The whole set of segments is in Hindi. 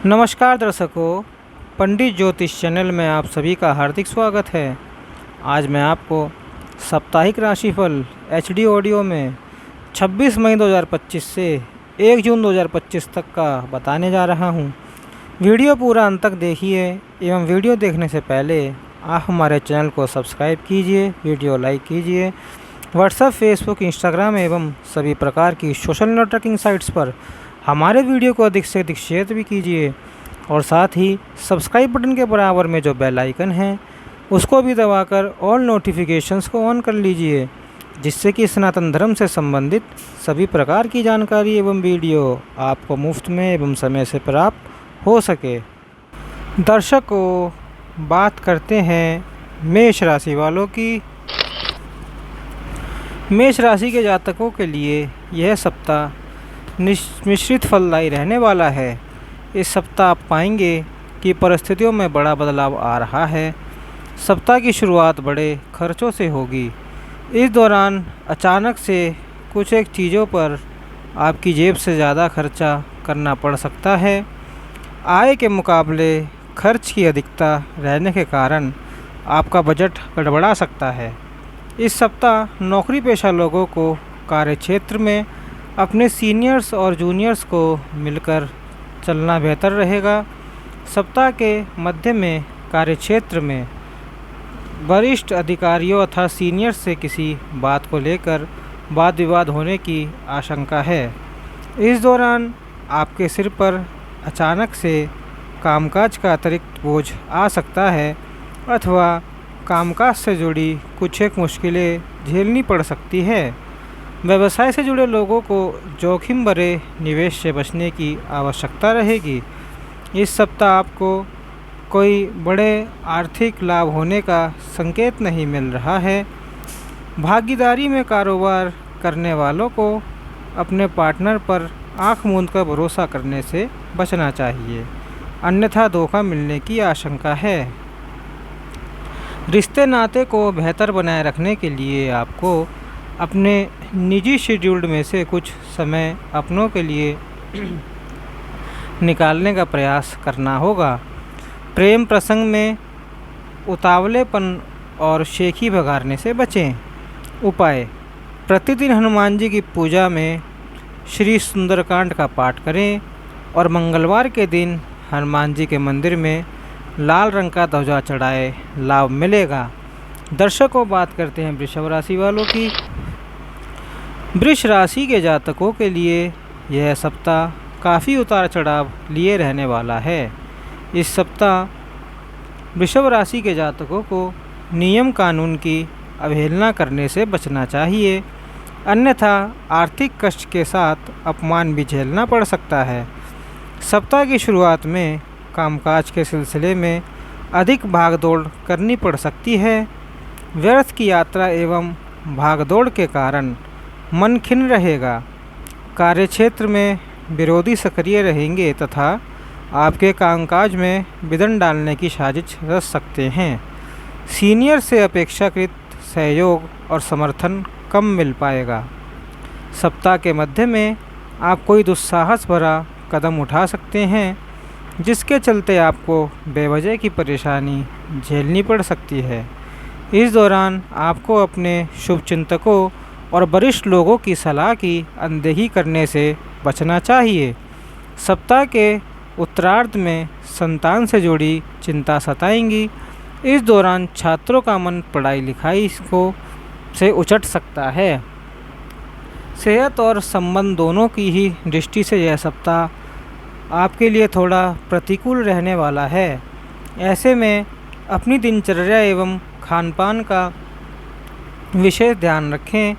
नमस्कार दर्शकों, पंडित ज्योतिष चैनल में आप सभी का हार्दिक स्वागत है। आज मैं आपको साप्ताहिक राशिफल एचडी ऑडियो में 26 मई 2025 से 1 जून 2025 तक का बताने जा रहा हूं। वीडियो पूरा अंत तक देखिए एवं वीडियो देखने से पहले आप हमारे चैनल को सब्सक्राइब कीजिए, वीडियो लाइक कीजिए। व्हाट्सएप, फेसबुक, इंस्टाग्राम एवं सभी प्रकार की सोशल नेटवर्किंग साइट्स पर हमारे वीडियो को अधिक से अधिक शेयर भी कीजिए और साथ ही सब्सक्राइब बटन के बराबर में जो बेल आइकन है उसको भी दबाकर ऑल नोटिफिकेशंस को ऑन कर लीजिए, जिससे कि सनातन धर्म से संबंधित सभी प्रकार की जानकारी एवं वीडियो आपको मुफ्त में एवं समय से प्राप्त हो सके। दर्शकों, बात करते हैं मेष राशि वालों की। मेष राशि के जातकों के लिए यह सप्ताह मिश्रित फलदायी रहने वाला है। इस सप्ताह आप पाएंगे कि परिस्थितियों में बड़ा बदलाव आ रहा है। सप्ताह की शुरुआत बड़े खर्चों से होगी। इस दौरान अचानक से कुछ एक चीज़ों पर आपकी जेब से ज़्यादा खर्चा करना पड़ सकता है। आय के मुकाबले खर्च की अधिकता रहने के कारण आपका बजट गड़बड़ा सकता है। इस सप्ताह नौकरी पेशा लोगों को कार्यक्षेत्र में अपने सीनियर्स और जूनियर्स को मिलकर चलना बेहतर रहेगा। सप्ताह के मध्य में कार्यक्षेत्र में वरिष्ठ अधिकारियों अथवा सीनियर्स से किसी बात को लेकर वाद विवाद होने की आशंका है। इस दौरान आपके सिर पर अचानक से कामकाज का अतिरिक्त बोझ आ सकता है अथवा कामकाज से जुड़ी कुछ एक मुश्किलें झेलनी पड़ सकती है। व्यवसाय से जुड़े लोगों को जोखिम भरे निवेश से बचने की आवश्यकता रहेगी। इस सप्ताह आपको कोई बड़े आर्थिक लाभ होने का संकेत नहीं मिल रहा है। भागीदारी में कारोबार करने वालों को अपने पार्टनर पर आंख मूंद कर भरोसा करने से बचना चाहिए, अन्यथा धोखा मिलने की आशंका है। रिश्ते नाते को बेहतर बनाए रखने के लिए आपको अपने निजी शेड्यूल्ड में से कुछ समय अपनों के लिए निकालने का प्रयास करना होगा। प्रेम प्रसंग में उतावलेपन और शेखी भगाड़ने से बचें। उपाय: प्रतिदिन हनुमान जी की पूजा में श्री सुंदरकांड का पाठ करें और मंगलवार के दिन हनुमान जी के मंदिर में लाल रंग का ध्वजा चढ़ाए, लाभ मिलेगा। दर्शकों, बात करते हैं वृषभ राशि वालों की। वृष राशि के जातकों के लिए यह सप्ताह काफ़ी उतार चढ़ाव लिए रहने वाला है। इस सप्ताह वृषभ राशि के जातकों को नियम कानून की अवहेलना करने से बचना चाहिए, अन्यथा आर्थिक कष्ट के साथ अपमान भी झेलना पड़ सकता है। सप्ताह की शुरुआत में कामकाज के सिलसिले में अधिक भागदौड़ करनी पड़ सकती है। व्यर्थ की यात्रा एवं भागदौड़ के कारण मन खिन्न रहेगा। कार्यक्षेत्र में विरोधी सक्रिय रहेंगे तथा आपके कामकाज में विघ्न डालने की साजिश रच सकते हैं। सीनियर से अपेक्षाकृत सहयोग और समर्थन कम मिल पाएगा। सप्ताह के मध्य में आप कोई दुस्साहस भरा कदम उठा सकते हैं, जिसके चलते आपको बेवजह की परेशानी झेलनी पड़ सकती है। इस दौरान आपको अपने शुभचिंतकों और वरिष्ठ लोगों की सलाह की अनदेखी करने से बचना चाहिए। सप्ताह के उत्तरार्ध में संतान से जुड़ी चिंता सताएंगी। इस दौरान छात्रों का मन पढ़ाई लिखाई को से उचट सकता है। सेहत और संबंध दोनों की ही दृष्टि से यह सप्ताह आपके लिए थोड़ा प्रतिकूल रहने वाला है। ऐसे में अपनी दिनचर्या एवं खान पान का विशेष ध्यान रखें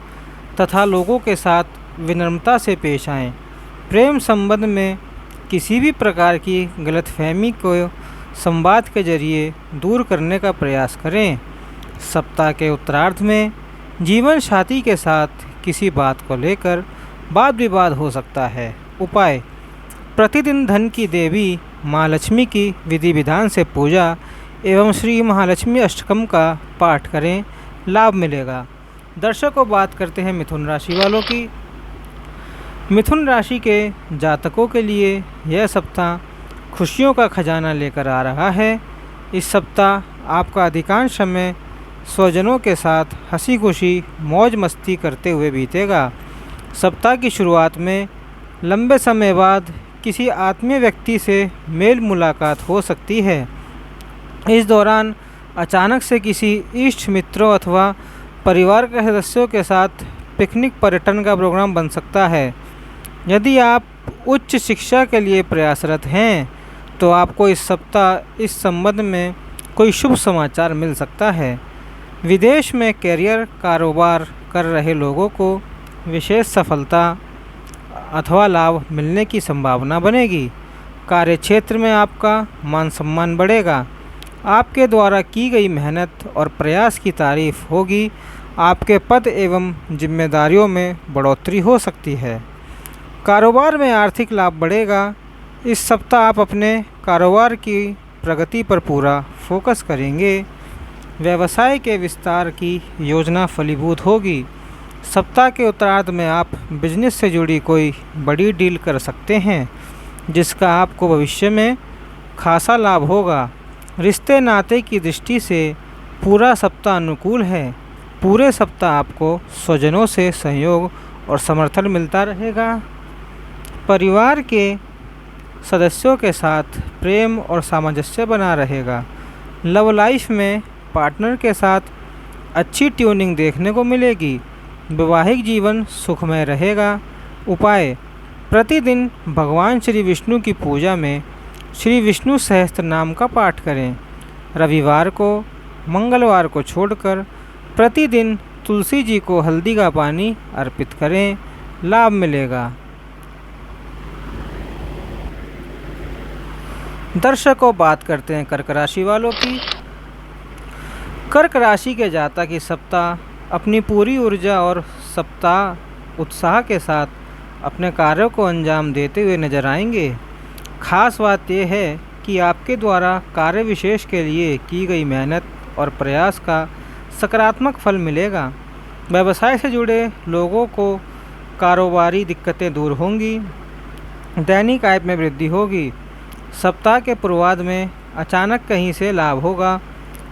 तथा लोगों के साथ विनम्रता से पेश आएं। प्रेम संबंध में किसी भी प्रकार की गलतफहमी को संवाद के जरिए दूर करने का प्रयास करें। सप्ताह के उत्तरार्ध में जीवन साथी के साथ किसी बात को लेकर वाद विवाद हो सकता है। उपाय: प्रतिदिन धन की देवी माँ लक्ष्मी की विधि विधान से पूजा एवं श्री महालक्ष्मी अष्टकम का पाठ करें, लाभ मिलेगा। दर्शकों, बात करते हैं मिथुन राशि वालों की। मिथुन राशि के जातकों के लिए यह सप्ताह खुशियों का खजाना लेकर आ रहा है। इस सप्ताह आपका अधिकांश समय स्वजनों के साथ हंसी खुशी मौज मस्ती करते हुए बीतेगा। सप्ताह की शुरुआत में लंबे समय बाद किसी आत्मीय व्यक्ति से मेल मुलाकात हो सकती है। इस दौरान अचानक से किसी इष्ट मित्रों अथवा परिवार के सदस्यों के साथ पिकनिक पर्यटन का प्रोग्राम बन सकता है। यदि आप उच्च शिक्षा के लिए प्रयासरत हैं तो आपको इस सप्ताह इस संबंध में कोई शुभ समाचार मिल सकता है। विदेश में करियर कारोबार कर रहे लोगों को विशेष सफलता अथवा लाभ मिलने की संभावना बनेगी। कार्यक्षेत्र में आपका मान सम्मान बढ़ेगा। आपके द्वारा की गई मेहनत और प्रयास की तारीफ होगी। आपके पद एवं जिम्मेदारियों में बढ़ोतरी हो सकती है। कारोबार में आर्थिक लाभ बढ़ेगा। इस सप्ताह आप अपने कारोबार की प्रगति पर पूरा फोकस करेंगे। व्यवसाय के विस्तार की योजना फलीभूत होगी। सप्ताह के उत्तरार्ध में आप बिजनेस से जुड़ी कोई बड़ी डील कर सकते हैं जिसका आपको भविष्य में खासा लाभ होगा। रिश्ते नाते की दृष्टि से पूरा सप्ताह अनुकूल है। पूरे सप्ताह आपको स्वजनों से सहयोग और समर्थन मिलता रहेगा। परिवार के सदस्यों के साथ प्रेम और सामंजस्य बना रहेगा। लव लाइफ में पार्टनर के साथ अच्छी ट्यूनिंग देखने को मिलेगी। वैवाहिक जीवन सुखमय रहेगा। उपाय: प्रतिदिन भगवान श्री विष्णु की पूजा में श्री विष्णु सहस्त्र नाम का पाठ करें। रविवार को मंगलवार को छोड़कर प्रतिदिन तुलसी जी को हल्दी का पानी अर्पित करें। लाभ मिलेगा। दर्शकों, बात करते हैं कर्क राशि वालों की। कर्क राशि के जातक इस सप्ताह अपनी पूरी ऊर्जा और सप्ताह उत्साह के साथ अपने कार्यों को अंजाम देते हुए नजर आएंगे। खास बात यह है कि आपके द्वारा कार्य विशेष के लिए की गई मेहनत और प्रयास का सकारात्मक फल मिलेगा। व्यवसाय से जुड़े लोगों को कारोबारी दिक्कतें दूर होंगी। दैनिक आय में वृद्धि होगी। सप्ताह के पूर्वार्ध में अचानक कहीं से लाभ होगा।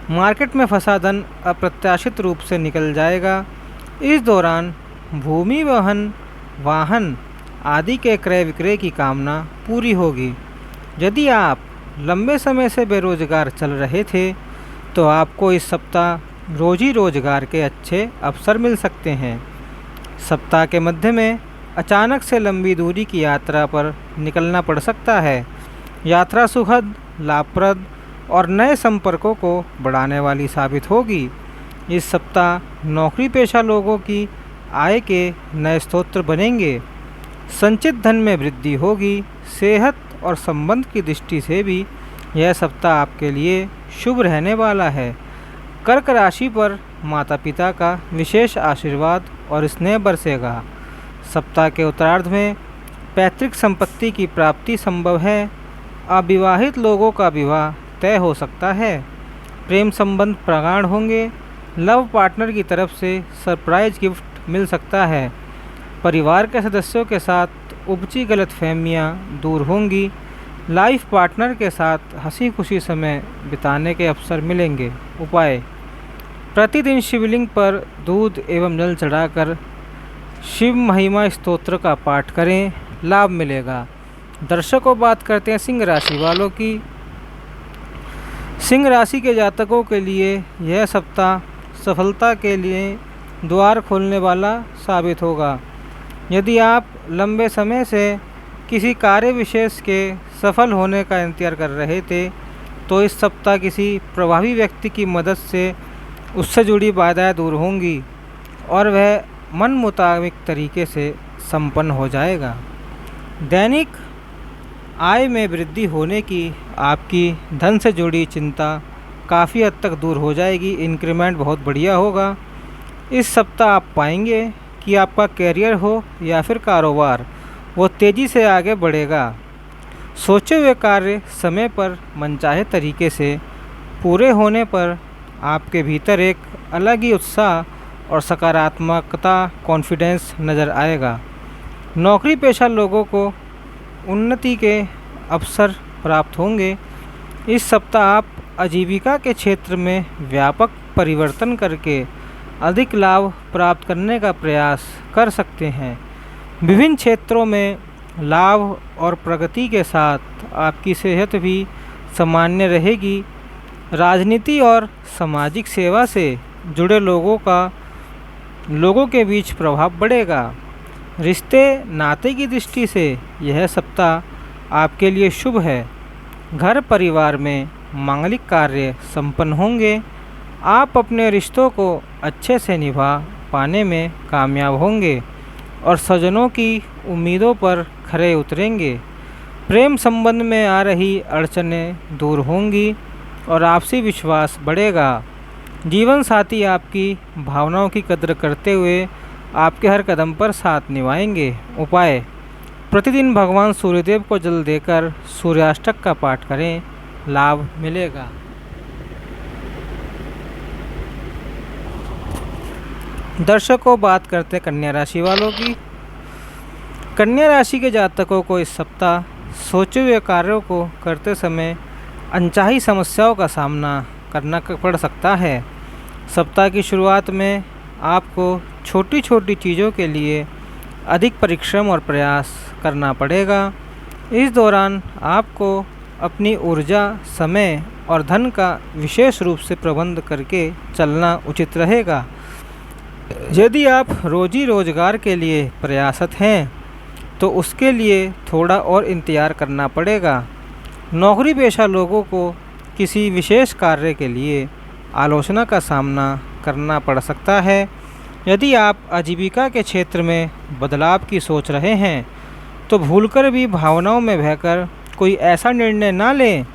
मार्केट में फंसा धन अप्रत्याशित रूप से निकल जाएगा। इस दौरान भूमि वाहन आदि के क्रय विक्रय की कामना पूरी होगी। यदि आप लंबे समय से बेरोजगार चल रहे थे तो आपको इस सप्ताह रोजी रोजगार के अच्छे अवसर मिल सकते हैं। सप्ताह के मध्य में अचानक से लंबी दूरी की यात्रा पर निकलना पड़ सकता है। यात्रा सुखद, लाभप्रद और नए संपर्कों को बढ़ाने वाली साबित होगी। इस सप्ताह नौकरी पेशा लोगों की आय के नए स्रोत बनेंगे। संचित धन में वृद्धि होगी। सेहत और संबंध की दृष्टि से भी यह सप्ताह आपके लिए शुभ रहने वाला है। कर्क राशि पर माता पिता का विशेष आशीर्वाद और स्नेह बरसेगा। सप्ताह के उत्तरार्ध में पैतृक संपत्ति की प्राप्ति संभव है। अविवाहित लोगों का विवाह तय हो सकता है। प्रेम संबंध प्रगाढ़ होंगे। लव पार्टनर की तरफ से सरप्राइज गिफ्ट मिल सकता है। परिवार के सदस्यों के साथ उपजी गलतफहमियां दूर होंगी। लाइफ पार्टनर के साथ हंसी खुशी समय बिताने के अवसर मिलेंगे। उपाय: प्रतिदिन शिवलिंग पर दूध एवं जल चढ़ाकर शिव महिमा स्तोत्र का पाठ करें। लाभ मिलेगा। दर्शकों, बात करते हैं सिंह राशि वालों की। सिंह राशि के जातकों के लिए यह सप्ताह सफलता के लिए द्वार खोलने वाला साबित होगा। यदि आप लंबे समय से किसी कार्य विशेष के सफल होने का इंतजार कर रहे थे तो इस सप्ताह किसी प्रभावी व्यक्ति की मदद से उससे जुड़ी बाधाएं दूर होंगी और वह मन मुताबिक तरीके से संपन्न हो जाएगा। दैनिक आय में वृद्धि होने की आपकी धन से जुड़ी चिंता काफ़ी हद तक दूर हो जाएगी। इंक्रीमेंट बहुत बढ़िया होगा। इस सप्ताह आप पाएंगे कि आपका करियर हो या फिर कारोबार, वो तेज़ी से आगे बढ़ेगा। सोचे हुए कार्य समय पर मनचाहे तरीके से पूरे होने पर आपके भीतर एक अलग ही उत्साह और सकारात्मकता, कॉन्फिडेंस नज़र आएगा। नौकरी पेशा लोगों को उन्नति के अवसर प्राप्त होंगे। इस सप्ताह आप आजीविका के क्षेत्र में व्यापक परिवर्तन करके अधिक लाभ प्राप्त करने का प्रयास कर सकते हैं। विभिन्न क्षेत्रों में लाभ और प्रगति के साथ आपकी सेहत भी सामान्य रहेगी। राजनीति और सामाजिक सेवा से जुड़े लोगों के बीच प्रभाव बढ़ेगा। रिश्ते नाते की दृष्टि से यह सप्ताह आपके लिए शुभ है। घर परिवार में मांगलिक कार्य संपन्न होंगे। आप अपने रिश्तों को अच्छे से निभा पाने में कामयाब होंगे और स्वजनों की उम्मीदों पर खरे उतरेंगे। प्रेम संबंध में आ रही अड़चनें दूर होंगी और आपसी विश्वास बढ़ेगा। जीवन साथी आपकी भावनाओं की कद्र करते हुए आपके हर कदम पर साथ निभाएंगे। उपाय: प्रतिदिन भगवान सूर्यदेव को जल देकर सूर्याष्टक का पाठ करें, लाभ मिलेगा। दर्शकों, बात करते कन्या राशि वालों की। कन्या राशि के जातकों को इस सप्ताह सोचे हुए कार्यों को करते समय अनचाही समस्याओं का सामना करना पड़ सकता है। सप्ताह की शुरुआत में आपको छोटी छोटी चीज़ों के लिए अधिक परिश्रम और प्रयास करना पड़ेगा। इस दौरान आपको अपनी ऊर्जा, समय और धन का विशेष रूप से प्रबंध करके चलना उचित रहेगा। यदि आप रोजी रोजगार के लिए प्रयासरत हैं तो उसके लिए थोड़ा और इंतज़ार करना पड़ेगा। नौकरी पेशा लोगों को किसी विशेष कार्य के लिए आलोचना का सामना करना पड़ सकता है। यदि आप आजीविका के क्षेत्र में बदलाव की सोच रहे हैं तो भूलकर भी भावनाओं में बहकर कोई ऐसा निर्णय ना लें।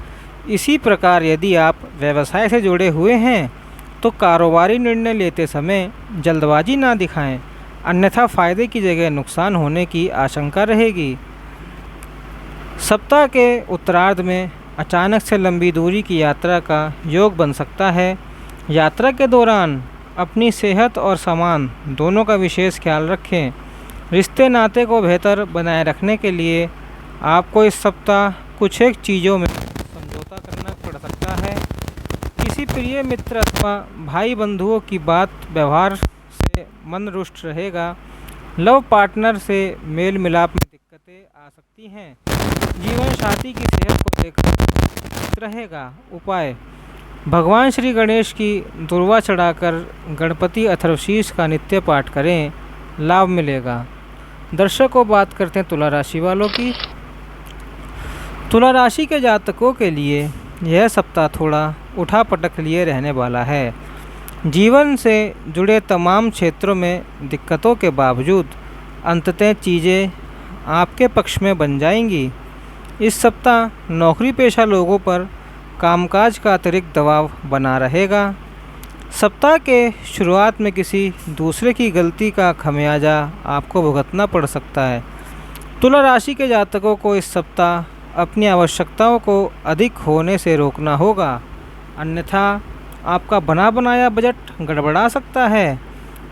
इसी प्रकार यदि आप व्यवसाय से जुड़े हुए हैं तो कारोबारी निर्णय लेते समय जल्दबाजी ना दिखाएं, अन्यथा फ़ायदे की जगह नुकसान होने की आशंका रहेगी। सप्ताह के उत्तरार्ध में अचानक से लंबी दूरी की यात्रा का योग बन सकता है। यात्रा के दौरान अपनी सेहत और सामान दोनों का विशेष ख्याल रखें। रिश्ते नाते को बेहतर बनाए रखने के लिए आपको इस सप्ताह कुछ एक चीज़ों में समझौता करना पड़ सकता है। किसी प्रिय मित्र अथवा भाई बंधुओं की बात व्यवहार से मन रुष्ट रहेगा। लव पार्टनर से मेल मिलाप में दिक्कतें आ सकती हैं। जीवन साथी की सेहत को लेकर रहेगा। उपाय: भगवान श्री गणेश की दुर्वा चढ़ाकर गणपति अथर्वशीष का नित्य पाठ करें, लाभ मिलेगा। दर्शकों, बात करते हैं तुला राशि वालों की। तुला राशि के जातकों के लिए यह सप्ताह थोड़ा उठापटक लिए रहने वाला है। जीवन से जुड़े तमाम क्षेत्रों में दिक्कतों के बावजूद अंततः चीज़ें आपके पक्ष में बन जाएंगी। इस सप्ताह नौकरी पेशा लोगों पर कामकाज का अतिरिक्त दबाव बना रहेगा। सप्ताह के शुरुआत में किसी दूसरे की गलती का खमियाजा आपको भुगतना पड़ सकता है। तुला राशि के जातकों को इस सप्ताह अपनी आवश्यकताओं को अधिक होने से रोकना होगा, अन्यथा आपका बना बनाया बजट गड़बड़ा सकता है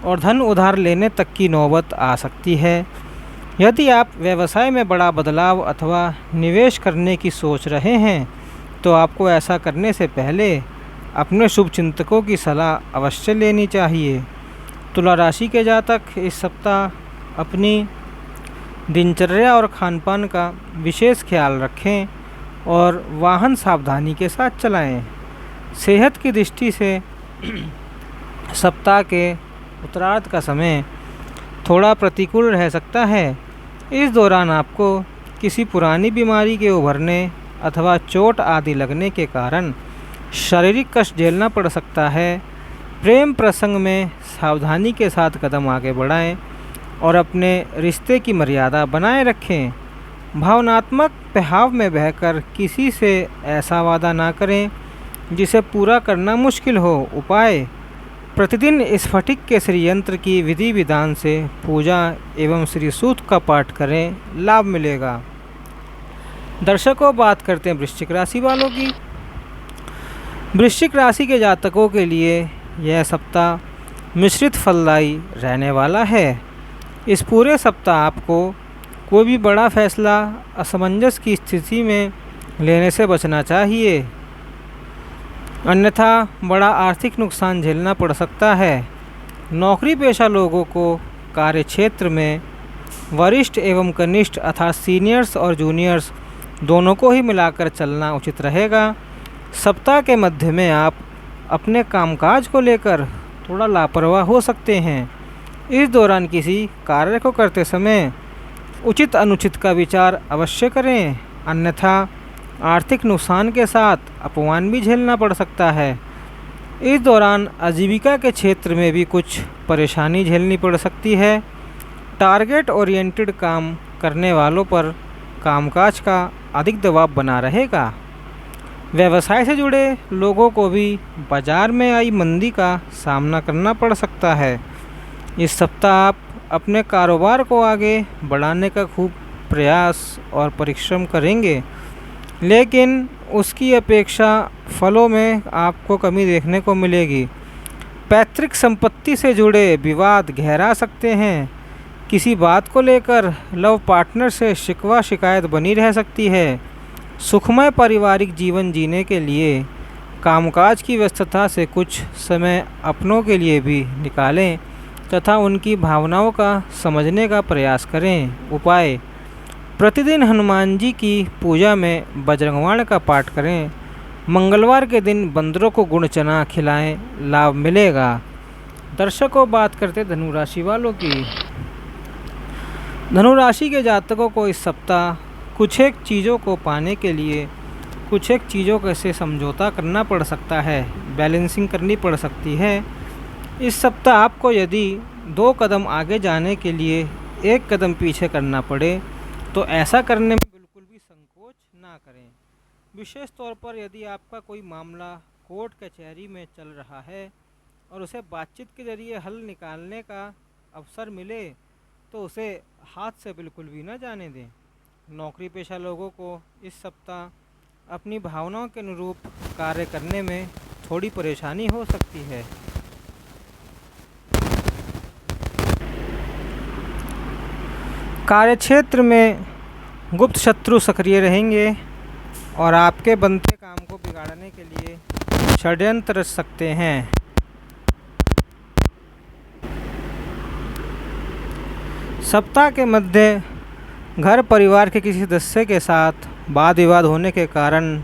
और धन उधार लेने तक की नौबत आ सकती है। यदि आप व्यवसाय में बड़ा बदलाव अथवा निवेश करने की सोच रहे हैं तो आपको ऐसा करने से पहले अपने शुभचिंतकों की सलाह अवश्य लेनी चाहिए। तुला राशि के जातक इस सप्ताह अपनी दिनचर्या और खानपान का विशेष ख्याल रखें और वाहन सावधानी के साथ चलाएं। सेहत की दृष्टि से सप्ताह के उत्तरार्ध का समय थोड़ा प्रतिकूल रह सकता है। इस दौरान आपको किसी पुरानी बीमारी के उभरने अथवा चोट आदि लगने के कारण शारीरिक कष्ट झेलना पड़ सकता है। प्रेम प्रसंग में सावधानी के साथ कदम आगे बढ़ाएं और अपने रिश्ते की मर्यादा बनाए रखें। भावनात्मक बहाव में बहकर किसी से ऐसा वादा ना करें जिसे पूरा करना मुश्किल हो। उपाय: प्रतिदिन स्फटिक के श्री यंत्र की विधि विधान से पूजा एवं श्री सूक्त का पाठ करें, लाभ मिलेगा। दर्शकों, बात करते हैं वृश्चिक राशि वालों की। वृश्चिक राशि के जातकों के लिए यह सप्ताह मिश्रित फलदायी रहने वाला है। इस पूरे सप्ताह आपको कोई भी बड़ा फैसला असमंजस की स्थिति में लेने से बचना चाहिए, अन्यथा बड़ा आर्थिक नुकसान झेलना पड़ सकता है। नौकरी पेशा लोगों को कार्यक्षेत्र में वरिष्ठ एवं कनिष्ठ अर्थात सीनियर्स और जूनियर्स दोनों को ही मिलाकर चलना उचित रहेगा। सप्ताह के मध्य में आप अपने कामकाज को लेकर थोड़ा लापरवाह हो सकते हैं। इस दौरान किसी कार्य को करते समय उचित अनुचित का विचार अवश्य करें, अन्यथा आर्थिक नुकसान के साथ अपमान भी झेलना पड़ सकता है। इस दौरान आजीविका के क्षेत्र में भी कुछ परेशानी झेलनी पड़ सकती है। टारगेट ओरिएंटेड काम करने वालों पर कामकाज का अधिक दबाव बना रहेगा। व्यवसाय से जुड़े लोगों को भी बाजार में आई मंदी का सामना करना पड़ सकता है। इस सप्ताह आप अपने कारोबार को आगे बढ़ाने का खूब प्रयास और परिश्रम करेंगे, लेकिन उसकी अपेक्षा फलों में आपको कमी देखने को मिलेगी। पैतृक संपत्ति से जुड़े विवाद गहरा सकते हैं। किसी बात को लेकर लव पार्टनर से शिकवा शिकायत बनी रह सकती है। सुखमय पारिवारिक जीवन जीने के लिए कामकाज की व्यस्तता से कुछ समय अपनों के लिए भी निकालें तथा उनकी भावनाओं का समझने का प्रयास करें। उपाय: प्रतिदिन हनुमान जी की पूजा में बजरंगबाण का पाठ करें। मंगलवार के दिन बंदरों को गुड़ चना खिलाएं, लाभ मिलेगा। दर्शकों, बात करते धनु राशि वालों की। धनु राशि के जातकों को इस सप्ताह कुछ एक चीज़ों को पाने के लिए कुछ एक चीज़ों के से समझौता करना पड़ सकता है, बैलेंसिंग करनी पड़ सकती है। इस सप्ताह आपको यदि 2 कदम आगे जाने के लिए 1 कदम पीछे करना पड़े तो ऐसा करने में बिल्कुल भी संकोच ना करें। विशेष तौर पर यदि आपका कोई मामला कोर्ट कचहरी में चल रहा है और उसे बातचीत के जरिए हल निकालने का अवसर मिले तो उसे हाथ से बिल्कुल भी ना जाने दें। नौकरी पेशा लोगों को इस सप्ताह अपनी भावनाओं के अनुरूप कार्य करने में थोड़ी परेशानी हो सकती है। कार्यक्षेत्र में गुप्त शत्रु सक्रिय रहेंगे और आपके बनते काम को बिगाड़ने के लिए षड्यंत्र रच सकते हैं। सप्ताह के मध्य घर परिवार के किसी सदस्य के साथ वाद विवाद होने के कारण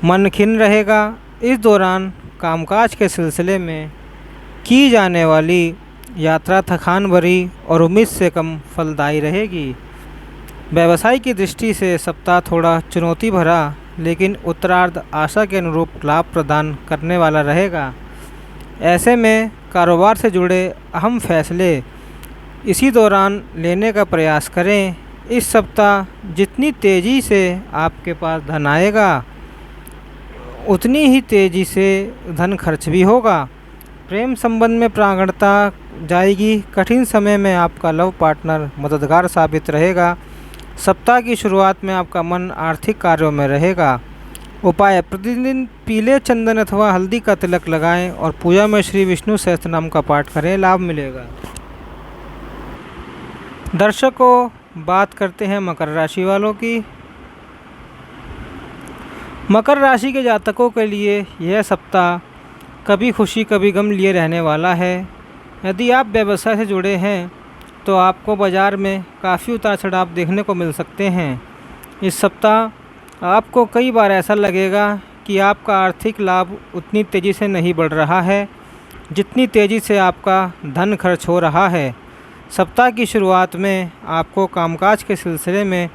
मन खिन्न रहेगा। इस दौरान कामकाज के सिलसिले में की जाने वाली यात्रा थकान भरी और उम्मीद से कम फलदायी रहेगी। व्यवसाय की दृष्टि से सप्ताह थोड़ा चुनौती भरा लेकिन उत्तरार्ध आशा के अनुरूप लाभ प्रदान करने वाला रहेगा। ऐसे में कारोबार से जुड़े अहम फैसले इसी दौरान लेने का प्रयास करें। इस सप्ताह जितनी तेज़ी से आपके पास धन आएगा उतनी ही तेज़ी से धन खर्च भी होगा। प्रेम संबंध में प्रांगणता जाएगी। कठिन समय में आपका लव पार्टनर मददगार साबित रहेगा। सप्ताह की शुरुआत में आपका मन आर्थिक कार्यों में रहेगा। उपाय: प्रतिदिन पीले चंदन अथवा हल्दी का तिलक लगाएं और पूजा में श्री विष्णु सहस्त्रनाम का पाठ करें, लाभ मिलेगा। दर्शकों, बात करते हैं मकर राशि वालों की। मकर राशि के जातकों के लिए यह सप्ताह कभी खुशी कभी गम लिए रहने वाला है। यदि आप व्यवसाय से जुड़े हैं तो आपको बाज़ार में काफ़ी उतार चढ़ाव देखने को मिल सकते हैं। इस सप्ताह आपको कई बार ऐसा लगेगा कि आपका आर्थिक लाभ उतनी तेज़ी से नहीं बढ़ रहा है जितनी तेज़ी से आपका धन खर्च हो रहा है। सप्ताह की शुरुआत में आपको कामकाज के सिलसिले में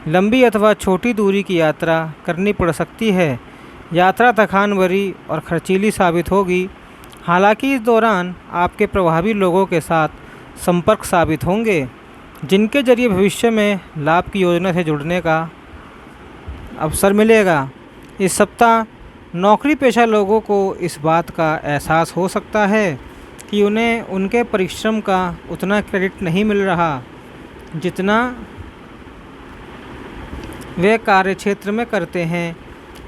लंबी अथवा छोटी दूरी की यात्रा करनी पड़ सकती है। यात्रा थकान भरी और खर्चीली साबित होगी। हालांकि इस दौरान आपके प्रभावी लोगों के साथ संपर्क साबित होंगे जिनके जरिए भविष्य में लाभ की योजना से जुड़ने का अवसर मिलेगा। इस सप्ताह नौकरी पेशा लोगों को इस बात का एहसास हो सकता है कि उन्हें उनके परिश्रम का उतना क्रेडिट नहीं मिल रहा जितना वे कार्यक्षेत्र में करते हैं।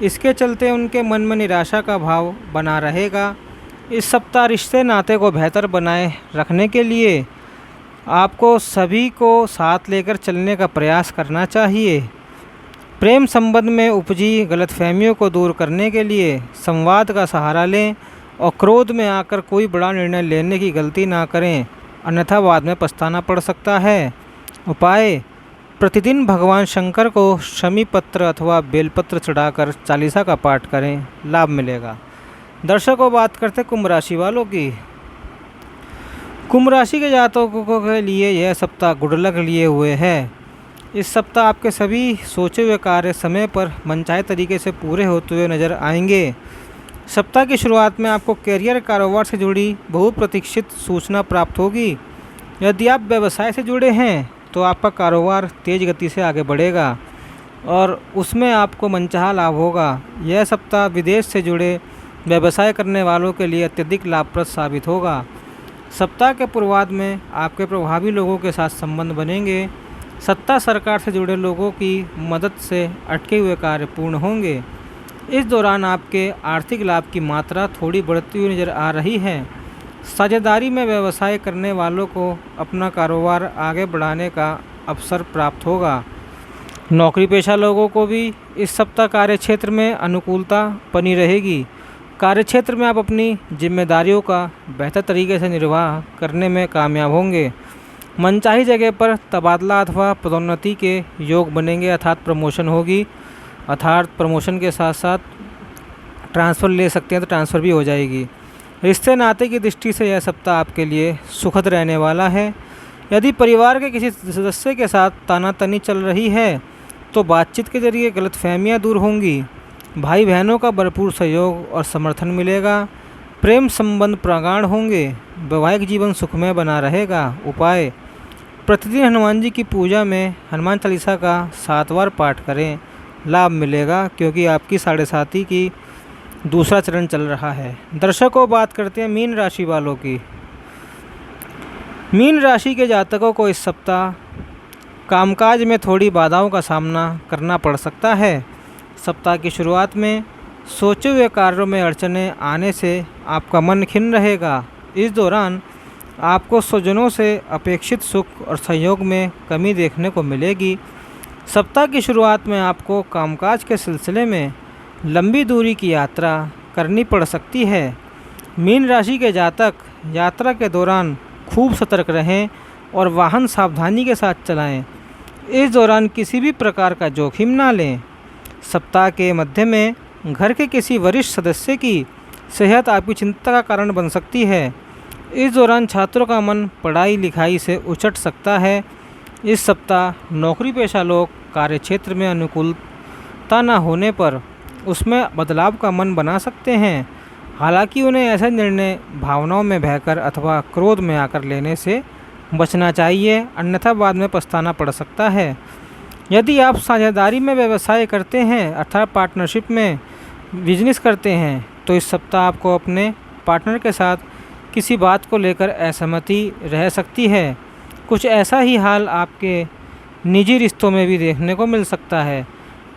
इसके चलते उनके मन में निराशा का भाव बना रहेगा। इस सप्ताह रिश्ते नाते को बेहतर बनाए रखने के लिए आपको सभी को साथ लेकर चलने का प्रयास करना चाहिए। प्रेम संबंध में उपजी गलतफहमियों को दूर करने के लिए संवाद का सहारा लें और क्रोध में आकर कोई बड़ा निर्णय लेने की गलती ना करें, अन्यथा बाद में पछताना पड़ सकता है। उपाय: प्रतिदिन भगवान शंकर को शमी पत्र अथवा बेलपत्र चढ़ाकर चालीसा का पाठ करें, लाभ मिलेगा। दर्शकों, बात करते कुंभ राशि वालों की। कुंभ राशि के जातकों के लिए यह सप्ताह गुड लक लिए हुए है। इस सप्ताह आपके सभी सोचे हुए कार्य समय पर मनचाहे तरीके से पूरे होते हुए नजर आएंगे। सप्ताह की शुरुआत में आपको करियर कारोबार से जुड़ी बहुप्रतीक्षित सूचना प्राप्त होगी। यदि आप व्यवसाय से जुड़े हैं तो आपका कारोबार तेज गति से आगे बढ़ेगा और उसमें आपको मनचाहा लाभ होगा। यह सप्ताह विदेश से जुड़े व्यवसाय करने वालों के लिए अत्यधिक लाभप्रद साबित होगा। सप्ताह के पूर्वार्ध में आपके प्रभावी लोगों के साथ संबंध बनेंगे। सत्ता सरकार से जुड़े लोगों की मदद से अटके हुए कार्य पूर्ण होंगे। इस दौरान आपके आर्थिक लाभ की मात्रा थोड़ी बढ़ती हुई नज़र आ रही है। साझेदारी में व्यवसाय करने वालों को अपना कारोबार आगे बढ़ाने का अवसर प्राप्त होगा। नौकरी पेशा लोगों को भी इस सप्ताह कार्यक्षेत्र में अनुकूलता बनी रहेगी। कार्यक्षेत्र में आप अपनी जिम्मेदारियों का बेहतर तरीके से निर्वाह करने में कामयाब होंगे। मनचाही जगह पर तबादला अथवा पदोन्नति के योग बनेंगे, अर्थात प्रमोशन होगी। अर्थात प्रमोशन के साथ साथ ट्रांसफ़र ले सकते हैं तो ट्रांसफ़र भी हो जाएगी। रिश्ते नाते की दृष्टि से यह सप्ताह आपके लिए सुखद रहने वाला है। यदि परिवार के किसी सदस्य के साथ तानातनी चल रही है तो बातचीत के जरिए गलतफहमियां दूर होंगी। भाई बहनों का भरपूर सहयोग और समर्थन मिलेगा। प्रेम संबंध प्रगाढ़ होंगे। वैवाहिक जीवन सुखमय बना रहेगा। उपाय: प्रतिदिन हनुमान जी की पूजा में हनुमान चालीसा का 7 बार पाठ करें, लाभ मिलेगा, क्योंकि आपकी 7.5 की दूसरा चरण चल रहा है। दर्शकों, बात करते हैं मीन राशि वालों की। मीन राशि के जातकों को इस सप्ताह कामकाज में थोड़ी बाधाओं का सामना करना पड़ सकता है। सप्ताह की शुरुआत में सोचे हुए कार्यों में अड़चनें आने से आपका मन खिन्न रहेगा। इस दौरान आपको स्वजनों से अपेक्षित सुख और सहयोग में कमी देखने को मिलेगी। सप्ताह की शुरुआत में आपको कामकाज के सिलसिले में लंबी दूरी की यात्रा करनी पड़ सकती है। मीन राशि के जातक यात्रा के दौरान खूब सतर्क रहें और वाहन सावधानी के साथ चलाएं। इस दौरान किसी भी प्रकार का जोखिम ना लें। सप्ताह के मध्य में घर के किसी वरिष्ठ सदस्य की सेहत आपकी चिंता का कारण बन सकती है। इस दौरान छात्रों का मन पढ़ाई लिखाई से उचट सकता है। इस सप्ताह नौकरी पेशा लोग कार्यक्षेत्र में अनुकूलता न होने पर उसमें बदलाव का मन बना सकते हैं। हालांकि उन्हें ऐसा निर्णय भावनाओं में बहकर अथवा क्रोध में आकर लेने से बचना चाहिए, अन्यथा बाद में पछताना पड़ सकता है। यदि आप साझेदारी में व्यवसाय करते हैं अर्थात पार्टनरशिप में बिजनेस करते हैं तो इस सप्ताह आपको अपने पार्टनर के साथ किसी बात को लेकर असहमति रह सकती है। कुछ ऐसा ही हाल आपके निजी रिश्तों में भी देखने को मिल सकता है।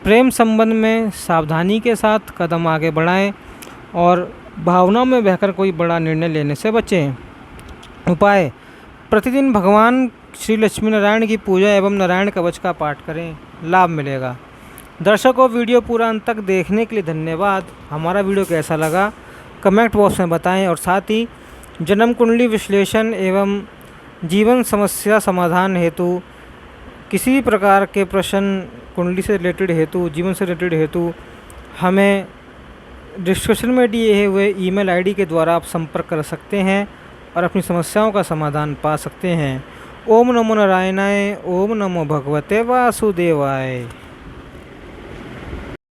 प्रेम संबंध में सावधानी के साथ कदम आगे बढ़ाएं और भावनाओं में बहकर कोई बड़ा निर्णय लेने से बचें। उपाय: प्रतिदिन भगवान श्री लक्ष्मी नारायण की पूजा एवं नारायण कवच का पाठ करें, लाभ मिलेगा। दर्शकों, वीडियो पूरा अंत तक देखने के लिए धन्यवाद। हमारा वीडियो कैसा लगा कमेंट बॉक्स में बताएं और साथ ही जन्म कुंडली विश्लेषण एवं जीवन समस्या समाधान हेतु किसी भी प्रकार के प्रश्न कुंडली से रिलेटेड हेतु जीवन से रिलेटेड हेतु हमें डिस्क्रिप्शन में दिए हुए ईमेल आईडी के द्वारा आप संपर्क कर सकते हैं और अपनी समस्याओं का समाधान पा सकते हैं। ओम नमो नारायणाय। ओम नमो भगवते वासुदेवाय।